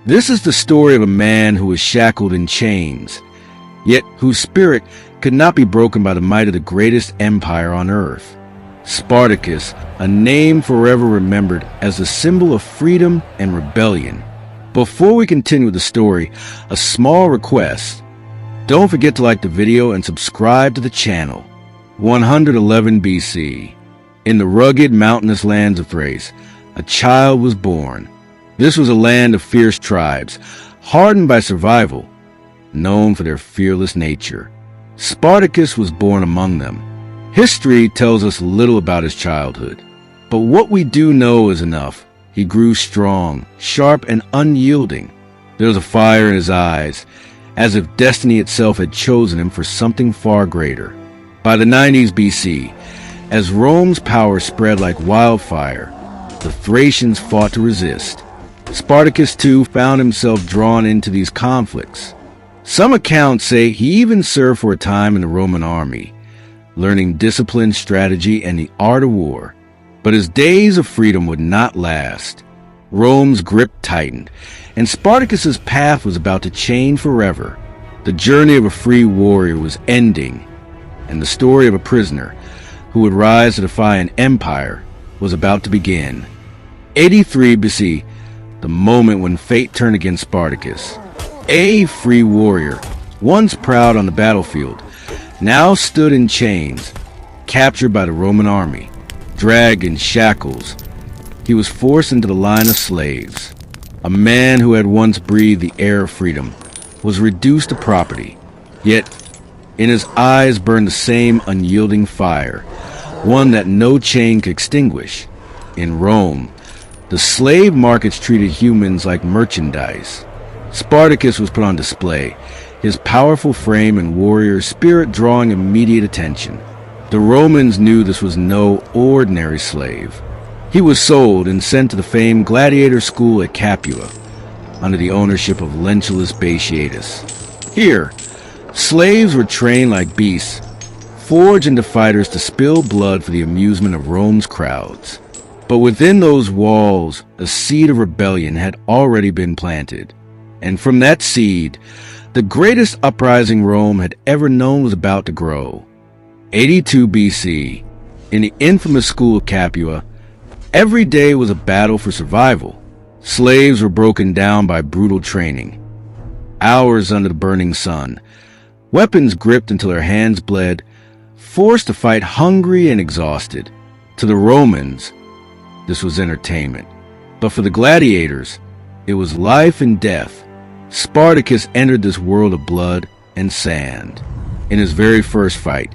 This is the story of a man who was shackled in chains, yet whose spirit could not be broken by the might of the greatest empire on earth. Spartacus, a name forever remembered as a symbol of freedom and rebellion. Before we continue with the story, a small request. Don't forget to like the video and subscribe to the channel. 111 BC. In the rugged, mountainous lands of Thrace, a child was born. This was a land of fierce tribes, hardened by survival, known for their fearless nature. Spartacus was born among them. History tells us little about his childhood, but what we do know is enough. He grew strong, sharp, and unyielding. There was a fire in his eyes, as if destiny itself had chosen him for something far greater. By the 90s BC, as Rome's power spread like wildfire, the Thracians fought to resist. Spartacus, too, found himself drawn into these conflicts. Some accounts say he even served for a time in the Roman army, learning discipline, strategy, and the art of war. But his days of freedom would not last. Rome's grip tightened, and Spartacus's path was about to change forever. The journey of a free warrior was ending, and the story of a prisoner who would rise to defy an empire was about to begin. 83 BC, the moment when fate turned against Spartacus. A free warrior, once proud on the battlefield, now stood in chains, captured by the Roman army, dragged in shackles. He was forced into the line of slaves. A man who had once breathed the air of freedom was reduced to property, yet in his eyes burned the same unyielding fire, one that no chain could extinguish. In Rome, the slave markets treated humans like merchandise. Spartacus was put on display, his powerful frame and warrior spirit drawing immediate attention. The Romans knew this was no ordinary slave. He was sold and sent to the famed Gladiator school at Capua, under the ownership of Lentulus Batiatus. Here, slaves were trained like beasts, forged into fighters to spill blood for the amusement of Rome's crowds. But within those walls, a seed of rebellion had already been planted. And from that seed, the greatest uprising Rome had ever known was about to grow. 82 BC, in the infamous school of Capua, every day was a battle for survival. Slaves were broken down by brutal training. Hours under the burning sun, weapons gripped until their hands bled, forced to fight hungry and exhausted. To the Romans, this was entertainment. But for the gladiators, it was life and death. Spartacus entered this world of blood and sand. In his very first fight,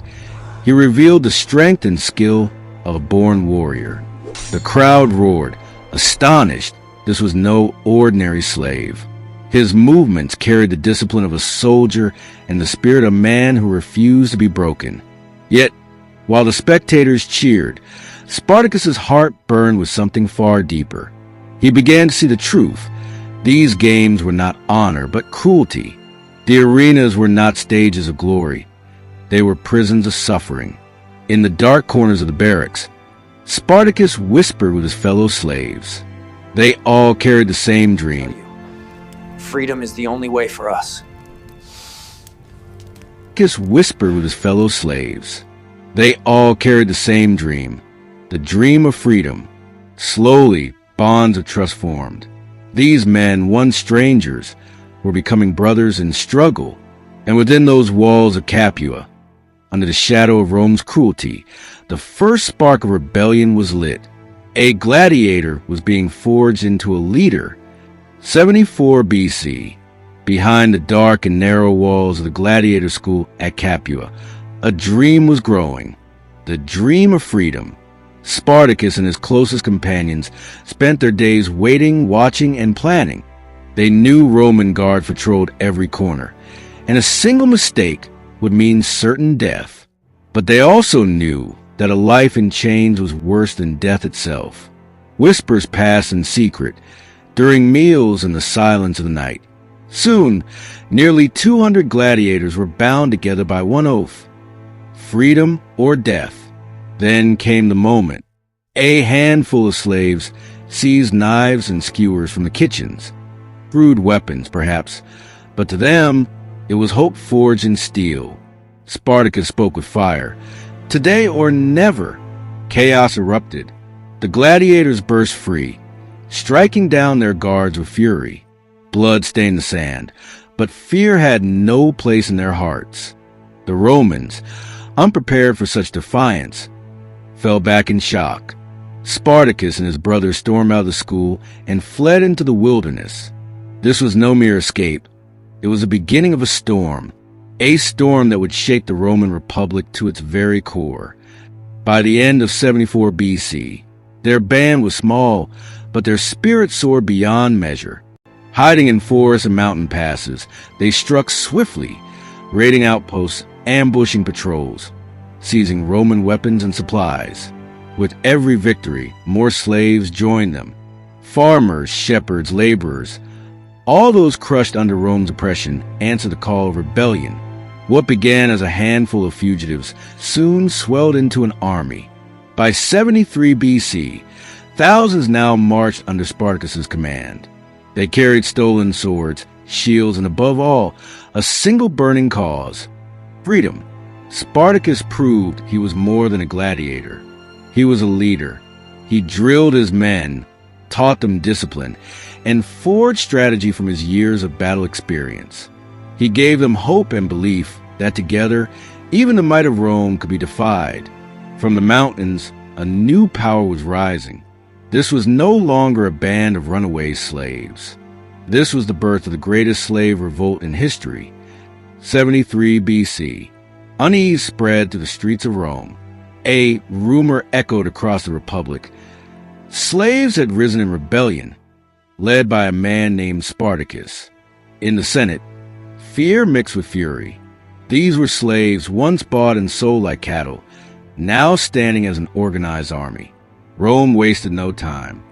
he revealed the strength and skill of a born warrior. The crowd roared, astonished. This was no ordinary slave. His movements carried the discipline of a soldier and the spirit of a man who refused to be broken. Yet, while the spectators cheered, Spartacus's heart burned with something far deeper. He began to see the truth. These games were not honor, but cruelty. The arenas were not stages of glory. They were prisons of suffering. In the dark corners of the barracks, Spartacus whispered with his fellow slaves. They all carried the same dream. Freedom is the only way for us. Spartacus whispered with his fellow slaves. They all carried the same dream, the dream of freedom. Slowly, bonds of trust formed. These men, once strangers, were becoming brothers in struggle. And within those walls of Capua, under the shadow of Rome's cruelty, the first spark of rebellion was lit. A gladiator was being forged into a leader. 74 BC, behind the dark and narrow walls of the gladiator school at Capua, a dream was growing, the dream of freedom. Spartacus and his closest companions spent their days waiting, watching, and planning. They knew Roman guards patrolled every corner, and a single mistake would mean certain death. But they also knew that a life in chains was worse than death itself. Whispers passed in secret, during meals in the silence of the night. Soon, nearly 200 gladiators were bound together by one oath: freedom or death. Then came the moment. A handful of slaves seized knives and skewers from the kitchens. Crude weapons, perhaps, but to them, it was hope forged in steel. Spartacus spoke with fire. Today or never. Chaos erupted. The gladiators burst free, striking down their guards with fury. Blood stained the sand, but fear had no place in their hearts. The Romans, unprepared for such defiance, fell back in shock. Spartacus and his brothers stormed out of the school and fled into the wilderness. This was no mere escape. It was the beginning of a storm that would shake the Roman Republic to its very core. By the end of 74 BC, their band was small, but their spirit soared beyond measure. Hiding in forests and mountain passes, they struck swiftly, raiding outposts, ambushing patrols, seizing Roman weapons and supplies. With every victory, more slaves joined them. Farmers, shepherds, laborers, all those crushed under Rome's oppression answered the call of rebellion. What began as a handful of fugitives soon swelled into an army. By 73 BC, thousands now marched under Spartacus's command. They carried stolen swords, shields, and above all, a single burning cause: freedom. Spartacus proved he was more than a gladiator. He was a leader. He drilled his men, taught them discipline, and forged strategy from his years of battle experience. He gave them hope and belief that together, even the might of Rome could be defied. From the mountains, a new power was rising. This was no longer a band of runaway slaves. This was the birth of the greatest slave revolt in history. 73 BC. Unease spread through the streets of Rome. A rumor echoed across the Republic. Slaves had risen in rebellion, led by a man named Spartacus. In the Senate, fear mixed with fury. These were slaves once bought and sold like cattle, now standing as an organized army. Rome wasted no time.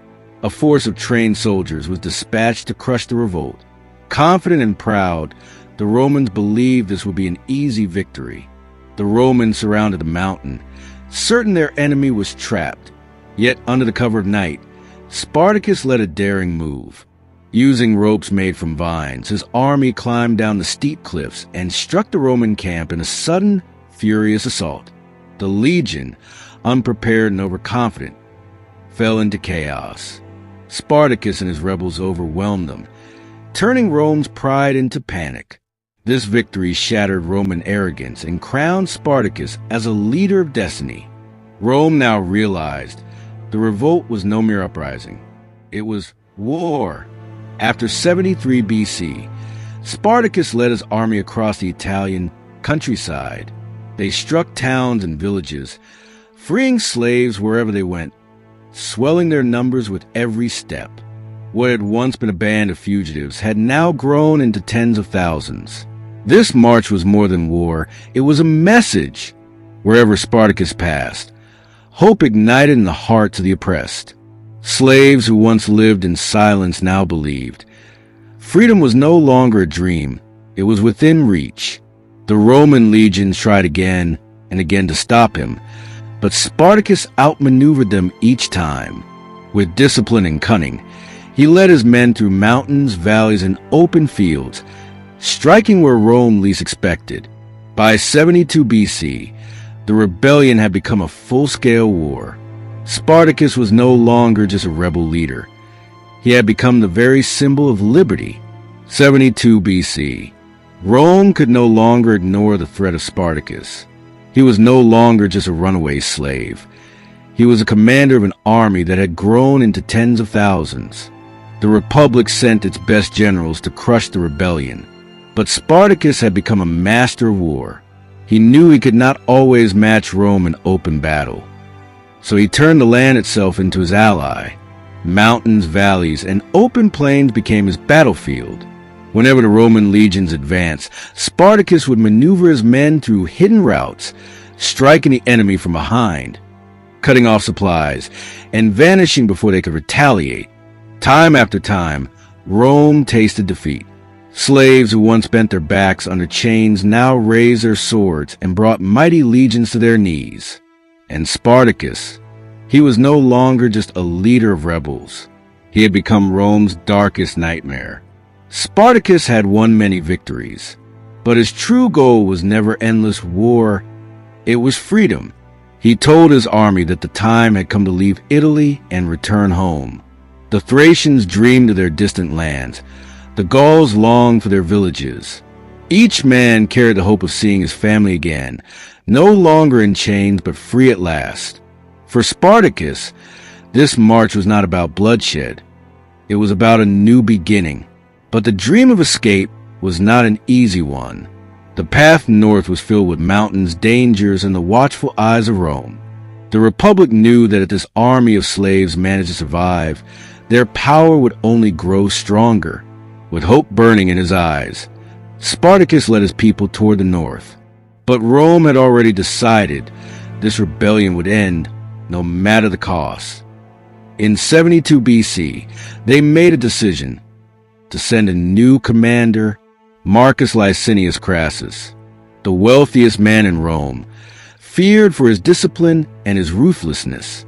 A force of trained soldiers was dispatched to crush the revolt. Confident and proud, the Romans believed this would be an easy victory. The Romans surrounded the mountain, certain their enemy was trapped. Yet under the cover of night, Spartacus led a daring move. Using ropes made from vines, his army climbed down the steep cliffs and struck the Roman camp in a sudden, furious assault. The legion, unprepared and overconfident, fell into chaos. Spartacus and his rebels overwhelmed them, turning Rome's pride into panic. This victory shattered Roman arrogance and crowned Spartacus as a leader of destiny. Rome now realized the revolt was no mere uprising. It was war. After 73 BC, Spartacus led his army across the Italian countryside. They struck towns and villages, freeing slaves wherever they went, swelling their numbers with every step. What had once been a band of fugitives had now grown into tens of thousands. This march was more than war. It was a message. Wherever Spartacus passed, hope ignited in the hearts of the oppressed. Slaves who once lived in silence now believed. Freedom was no longer a dream. It was within reach. The Roman legions tried again and again to stop him, but Spartacus outmaneuvered them each time. With discipline and cunning, he led his men through mountains, valleys, and open fields, striking where Rome least expected. By 72 BC, the rebellion had become a full-scale war. Spartacus was no longer just a rebel leader. He had become the very symbol of liberty. 72 BC. Rome could no longer ignore the threat of Spartacus. He was no longer just a runaway slave. He was a commander of an army that had grown into tens of thousands. The Republic sent its best generals to crush the rebellion. But Spartacus had become a master of war. He knew he could not always match Rome in open battle. So he turned the land itself into his ally. Mountains, valleys, and open plains became his battlefield. Whenever the Roman legions advanced, Spartacus would maneuver his men through hidden routes, striking the enemy from behind, cutting off supplies, and vanishing before they could retaliate. Time after time, Rome tasted defeat. Slaves who once bent their backs under chains now raised their swords and brought mighty legions to their knees. And Spartacus, he was no longer just a leader of rebels. He had become Rome's darkest nightmare. Spartacus had won many victories, but his true goal was never endless war. It was freedom. He told his army that the time had come to leave Italy and return home. The Thracians dreamed of their distant lands. The Gauls longed for their villages. Each man carried the hope of seeing his family again, no longer in chains but free at last. For Spartacus, this march was not about bloodshed. It was about a new beginning. But the dream of escape was not an easy one. The path north was filled with mountains, dangers, and the watchful eyes of Rome. The Republic knew that if this army of slaves managed to survive, their power would only grow stronger. With hope burning in his eyes, Spartacus led his people toward the north. But Rome had already decided this rebellion would end no matter the cost. In 72 BC, they made a decision to send a new commander, Marcus Licinius Crassus, the wealthiest man in Rome, feared for his discipline and his ruthlessness.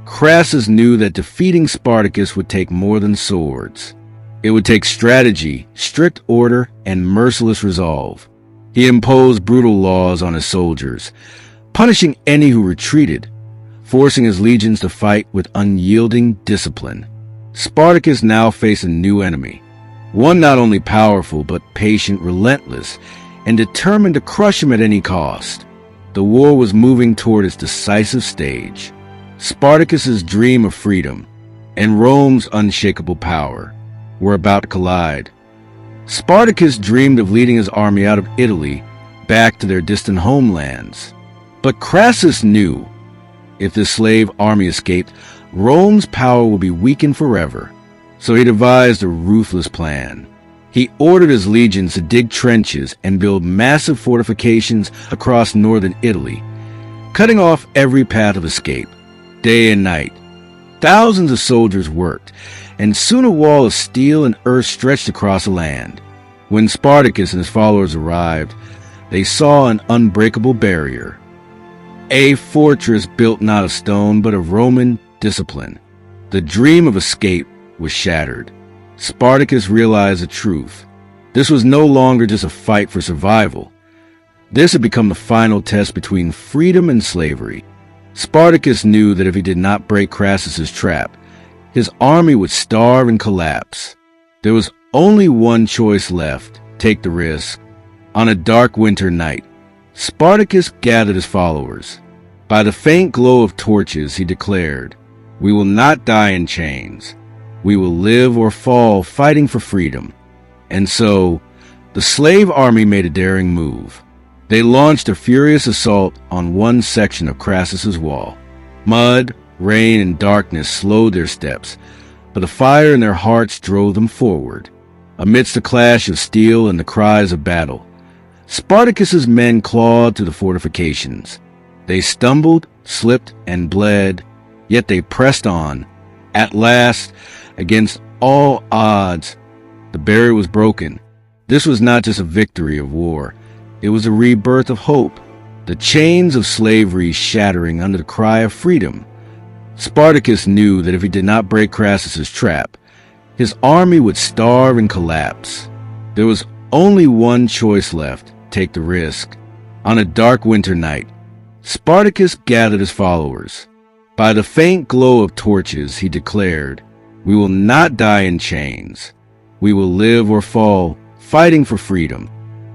Crassus knew that defeating Spartacus would take more than swords. It would take strategy, strict order, and merciless resolve. He imposed brutal laws on his soldiers, punishing any who retreated, forcing his legions to fight with unyielding discipline. Spartacus now faced a new enemy, one not only powerful but patient, relentless, and determined to crush him at any cost. The war was moving toward its decisive stage. Spartacus's dream of freedom and Rome's unshakable power were about to collide. Spartacus dreamed of leading his army out of Italy back to their distant homelands. But Crassus knew if the slave army escaped, Rome's power would be weakened forever. So he devised a ruthless plan. He ordered his legions to dig trenches and build massive fortifications across northern Italy, cutting off every path of escape. Day and night, thousands of soldiers worked, and soon a wall of steel and earth stretched across the land. When Spartacus and his followers arrived, they saw an unbreakable barrier, a fortress built not of stone but of Roman discipline. The dream of escape was shattered. Spartacus realized the truth. This was no longer just a fight for survival. This had become the final test between freedom and slavery. Spartacus knew that if he did not break Crassus's trap, his army would starve and collapse. There was only one choice left: take the risk. On a dark winter night, Spartacus gathered his followers. By the faint glow of torches, he declared, "We will not die in chains. We will live or fall fighting for freedom." And so, the slave army made a daring move. They launched a furious assault on one section of Crassus's wall. Mud, rain, and darkness slowed their steps, but the fire in their hearts drove them forward. Amidst the clash of steel and the cries of battle, Spartacus's men clawed through the fortifications. They stumbled, slipped, and bled, yet they pressed on. At last, against all odds, the barrier was broken. This was not just a victory of war. It was a rebirth of hope, the chains of slavery shattering under the cry of freedom. Spartacus knew that if he did not break Crassus's trap, his army would starve and collapse. There was only one choice left: take the risk. On a dark winter night, Spartacus gathered his followers. By the faint glow of torches, he declared, "We will not die in chains. We will live or fall fighting for freedom."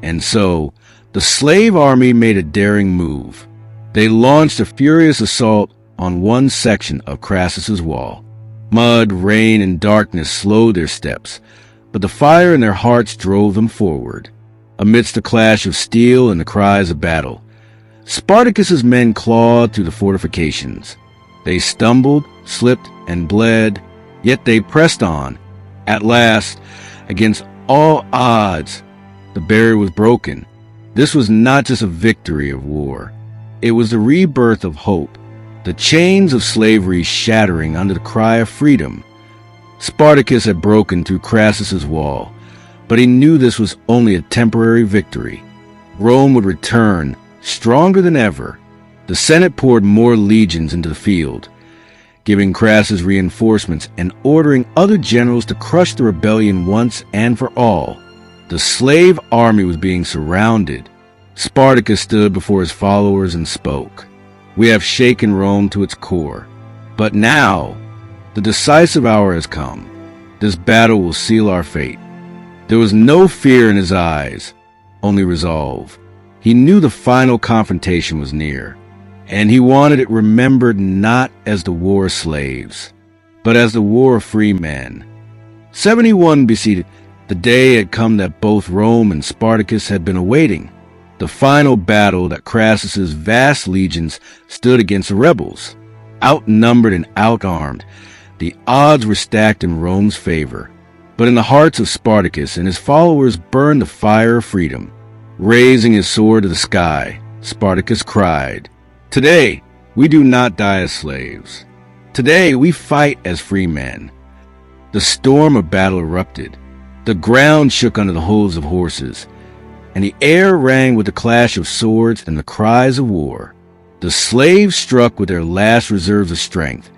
And so, the slave army made a daring move. They launched a furious assault on one section of Crassus's wall. Mud, rain, and darkness slowed their steps, but the fire in their hearts drove them forward. Amidst the clash of steel and the cries of battle, Spartacus's men clawed through the fortifications. They stumbled, slipped, and bled, yet they pressed on. At last, against all odds, the barrier was broken. This was not just a victory of war. It was the rebirth of hope, the chains of slavery shattering under the cry of freedom. Spartacus had broken through Crassus's wall, but he knew this was only a temporary victory. Rome would return, stronger than ever. The Senate poured more legions into the field. giving Crassus reinforcements and ordering other generals to crush the rebellion once and for all. The slave army was being surrounded. Spartacus stood before his followers and spoke. "We have shaken Rome to its core. But now, the decisive hour has come. This battle will seal our fate." There was no fear in his eyes, only resolve. He knew the final confrontation was near, and he wanted it remembered not as the war of slaves, but as the war of free men. 71 BC, the day had come that both Rome and Spartacus had been awaiting. The final battle that Crassus's vast legions stood against the rebels. Outnumbered and outarmed, the odds were stacked in Rome's favor. But in the hearts of Spartacus and his followers burned the fire of freedom. Raising his sword to the sky, Spartacus cried, "Today, we do not die as slaves. Today, we fight as free men." The storm of battle erupted. The ground shook under the hooves of horses, and the air rang with the clash of swords and the cries of war. The slaves struck with their last reserves of strength,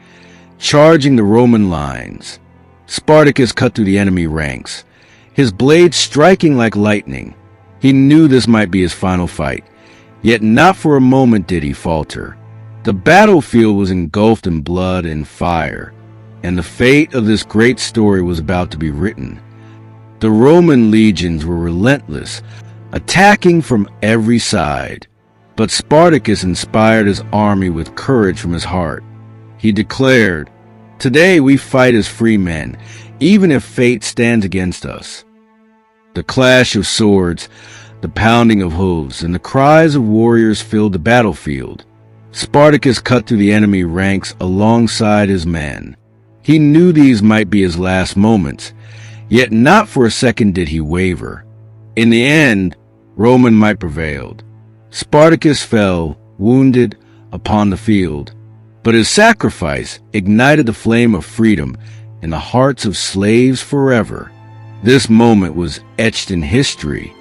charging the Roman lines. Spartacus cut through the enemy ranks, his blade striking like lightning. He knew this might be his final fight, yet not for a moment did he falter. The battlefield was engulfed in blood and fire, and the fate of this great story was about to be written. The Roman legions were relentless, attacking from every side. But Spartacus inspired his army with courage from his heart. He declared, "Today we fight as free men, even if fate stands against us." The clash of swords, the pounding of hooves, and the cries of warriors filled the battlefield. Spartacus cut through the enemy ranks alongside his men. He knew these might be his last moments, yet not for a second did he waver. In the end, Roman might prevailed. Spartacus fell, wounded, upon the field, but his sacrifice ignited the flame of freedom in the hearts of slaves forever. This moment was etched in history,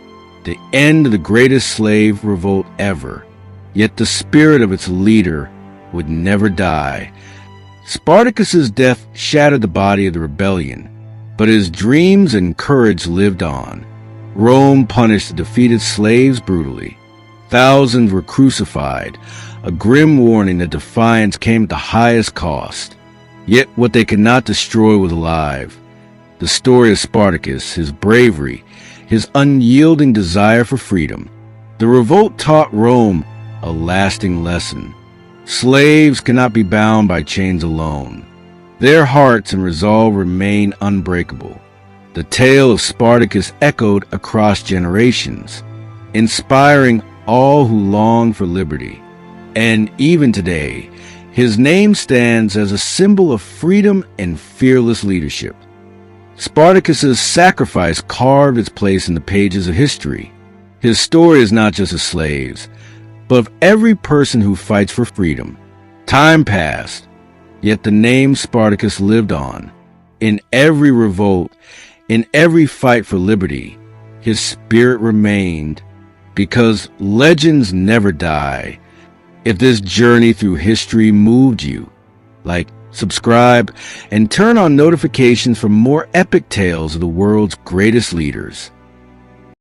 the end of the greatest slave revolt ever, yet the spirit of its leader would never die. Spartacus's death shattered the body of the rebellion, but his dreams and courage lived on. Rome punished the defeated slaves brutally. Thousands were crucified, a grim warning that defiance came at the highest cost. Yet what they could not destroy was alive. The story of Spartacus, his bravery, his unyielding desire for freedom. The revolt taught Rome a lasting lesson. Slaves cannot be bound by chains alone. Their hearts and resolve remain unbreakable. The tale of Spartacus echoed across generations, inspiring all who long for liberty. And even today, his name stands as a symbol of freedom and fearless leadership. Spartacus's sacrifice carved its place in the pages of history. His story is not just of slaves, but of every person who fights for freedom. Time passed, yet the name Spartacus lived on. In every revolt, in every fight for liberty, his spirit remained, because legends never die. If this journey through history moved you, like, subscribe, and turn on notifications for more epic tales of the world's greatest leaders.